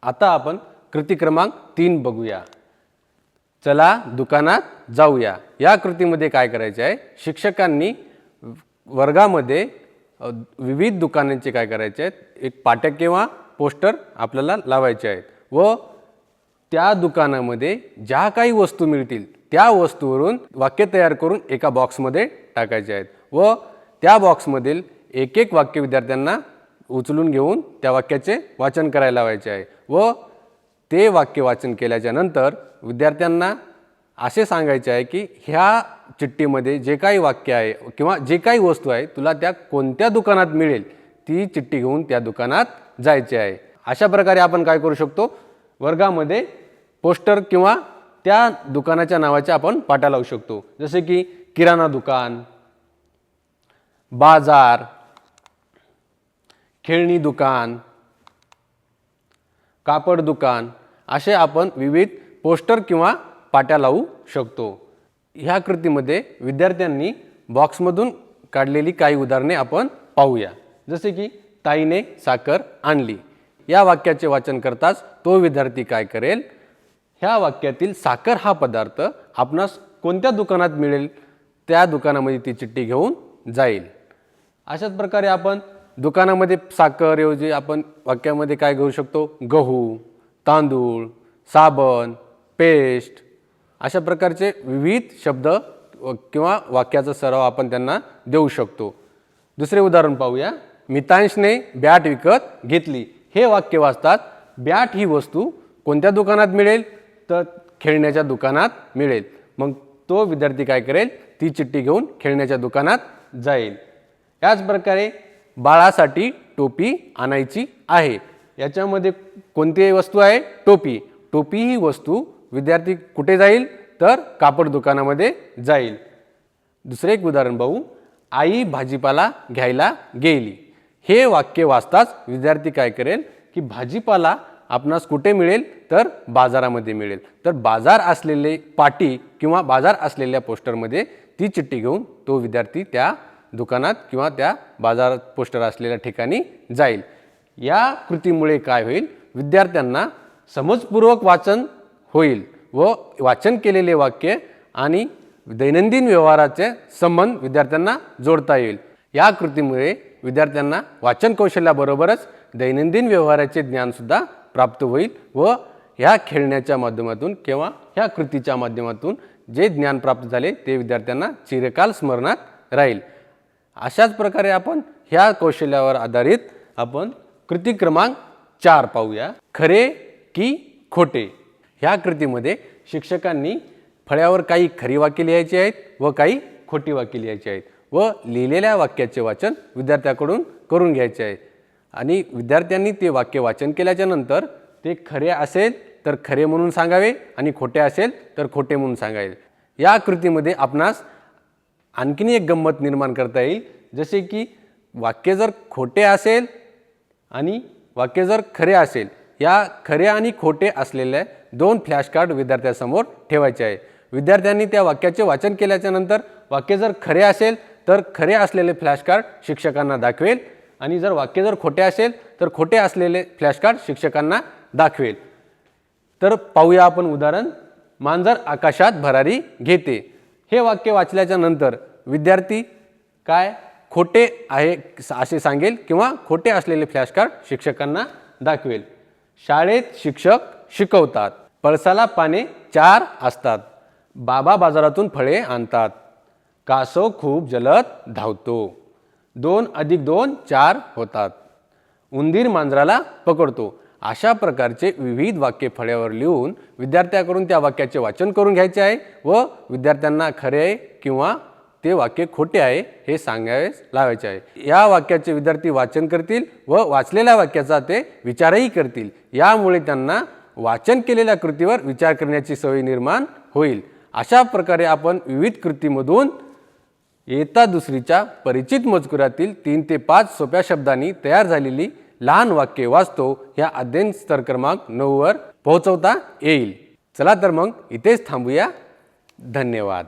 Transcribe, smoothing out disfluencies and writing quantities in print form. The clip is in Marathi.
आता आपण कृती क्रमांक 3 बघूया। चला दुकानात जाऊया। या कृतीमध्ये काय करायचे आहे, शिक्षकांनी वर्गामध्ये विविध दुकानांचे काय करायचे आहेत, एक पाट्या किंवा पोस्टर आपल्याला लावायचे आहेत व त्या दुकानामध्ये ज्या काही वस्तू मिळतील त्या वस्तूवरून वाक्य तयार करून एका बॉक्समध्ये टाकायचे आहेत व त्या बॉक्समधील एक एक वाक्य विद्यार्थ्यांना उचलून घेऊन त्या वाक्याचे वाचन करायला लावायचे आहे व ते वाक्य वाचन केल्याच्या नंतर विद्यार्थ्यांना असे सांगायचे आहे की ह्या चिठ्ठीमध्ये जे काही वाक्य आहे किंवा जे काही वस्तू आहे तुला त्या कोणत्या दुकानात मिळेल ती चिठ्ठी घेऊन त्या दुकानात जायचे आहे। अशा प्रकारे आपण काय करू शकतो, वर्गामध्ये पोस्टर किंवा त्या दुकानाच्या नावाचे आपण पाट्या लावू शकतो। जसे की किराणा दुकान, बाजार, खेळणी दुकान, कापड दुकान असे आपण विविध पोस्टर किंवा पाट्या लावू शकतो। ह्या कृतीमध्ये विद्यार्थ्यांनी बॉक्समधून काढलेली काही उदाहरणे आपण पाहूया। जसे की ताईने साखर आणली या वाक्याचे वाचन करताच तो विद्यार्थी काय करेल, ह्या वाक्यातील साखर हा पदार्थ आपणास कोणत्या दुकानात मिळेल त्या दुकानामध्ये ती चिठ्ठी घेऊन जाईल। अशाच प्रकारे आपण दुकानामध्ये साखर ऐवजी आपण वाक्यामध्ये काय घेऊ शकतो, गहू, तांदूळ, साबण, पेस्ट अशा प्रकारचे विविध शब्द किंवा वाक्याचा सराव आपण त्यांना देऊ शकतो। दुसरे उदाहरण पाहूया। मितांशने बॅट विकत घेतली हे वाक्य वाचतात बॅट ही वस्तू कोणत्या दुकानात मिळेल तर खेळण्याच्या दुकानात मिळेल। मग तो विद्यार्थी काय करेल, ती चिठ्ठी घेऊन खेळण्याच्या दुकानात जाईल। याच प्रकारे बाळासाठी टोपी आणायची आहे याच्यामध्ये कोणती वस्तू आहे, टोपी। टोपी ही वस्तू विद्यार्थी कुठे जाईल तर कापड दुकानामध्ये जाईल। दुसरे एक उदाहरण पाहू। आई भाजीपाला घ्यायला गेली हे वाक्य वाचताच विद्यार्थी काय करेल की भाजीपाला आपणास कुठे मिळेल तर बाजारामध्ये मिळेल। तर बाजार असलेले पाटी किंवा बाजार असलेल्या पोस्टरमध्ये ती चिठ्ठी घेऊन तो विद्यार्थी त्या दुकानात किंवा त्या बाजारात पोस्टर असलेल्या ठिकाणी जाईल। या कृतीमुळे काय होईल, विद्यार्थ्यांना समजपूर्वक वाचन होईल व वाचन केलेले वाक्य आणि दैनंदिन व्यवहाराचे संबंध विद्यार्थ्यांना जोडता येईल। या कृतीमुळे विद्यार्थ्यांना वाचन कौशल्याबरोबरच दैनंदिन व्यवहाराचे ज्ञानसुद्धा प्राप्त होईल व ह्या खेळण्याच्या माध्यमातून किंवा ह्या कृतीच्या माध्यमातून जे ज्ञान प्राप्त झाले ते विद्यार्थ्यांना चिरकाल स्मरणात राहील। अशाच प्रकारे आपण ह्या कौशल्यावर आधारित आपण कृती क्रमांक 4 पाहूया। खरे की खोटे। ह्या कृतीमध्ये शिक्षकांनी फळ्यावर काही खरी वाक्य लिहायची आहेत व काही खोटी वाक्य लिहायची आहेत व लिहिलेल्या वाक्याचे वाचन विद्यार्थ्याकडून करून घ्यायचे आहे आणि विद्यार्थ्यांनी ते वाक्य वाचन केल्याच्या नंतर ते खरे असेल तर खरे म्हणून सांगावे आणि खोटे असेल तर खोटे म्हणून सांगावे। या कृतीमध्ये आपणास आणखीन एक गंमत निर्माण करता येईल, जसे की वाक्य जर खोटे असेल आणि वाक्य जर खरे असेल, या खरे आणि खोटे असलेले 2 फ्लॅश कार्ड विद्यार्थ्यासमोर ठेवायचे आहे। विद्यार्थ्यांनी त्या वाक्याचे वाचन केल्याच्या नंतर वाक्य जर खरे असेल तर खरे असलेले फ्लॅश कार्ड शिक्षकांना दाखवेल आणि जर वाक्य जर खोटे असेल तर खोटे असलेले फ्लॅश कार्ड शिक्षकांना दाखवेल। तर पाहूया आपण उदाहरण। मांजर आकाशात भरारी घेते हे वाक्य वाचल्याच्या नंतर विद्यार्थी काय खोटे आहे असे सांगेल किंवा खोटे असलेले फ्लॅश कार्ड शिक्षकांना दाखवेल। शाळेत शिक्षक शिकवतात, पळसाला पाने 4 असतात, बाबा बाजारातून फळे आणतात, कासव खूप जलद धावतो, 2 + 2 4 होतात, उंदीर मांजराला पकडतो। अशा प्रकारचे विविध वाक्य फळ्यावर लिहून विद्यार्थ्याकडून त्या वाक्याचे वाचन करून घ्यायचे आहे व विद्यार्थ्यांना खरे आहे किंवा ते वाक्य खोटे आहे हे सांगायला लावायचे आहे। या वाक्याचे विद्यार्थी वाचन करतील व वाचलेल्या वाक्याचा ते विचारही करतील। यामुळे त्यांना वाचन केलेल्या कृतीवर विचार करण्याची सवय निर्माण होईल। अशा प्रकारे आपण विविध कृतीमधून इयत्ता दुसरीच्या परिचित मजकुरातील 3 ते 5 सोप्या शब्दांनी तयार झालेली लहान वाक्ये वाचतो ह्या अध्ययन स्तर क्रमांक 9 वर पोहोचवता येईल। चला तर मग इथेच थांबूया। धन्यवाद।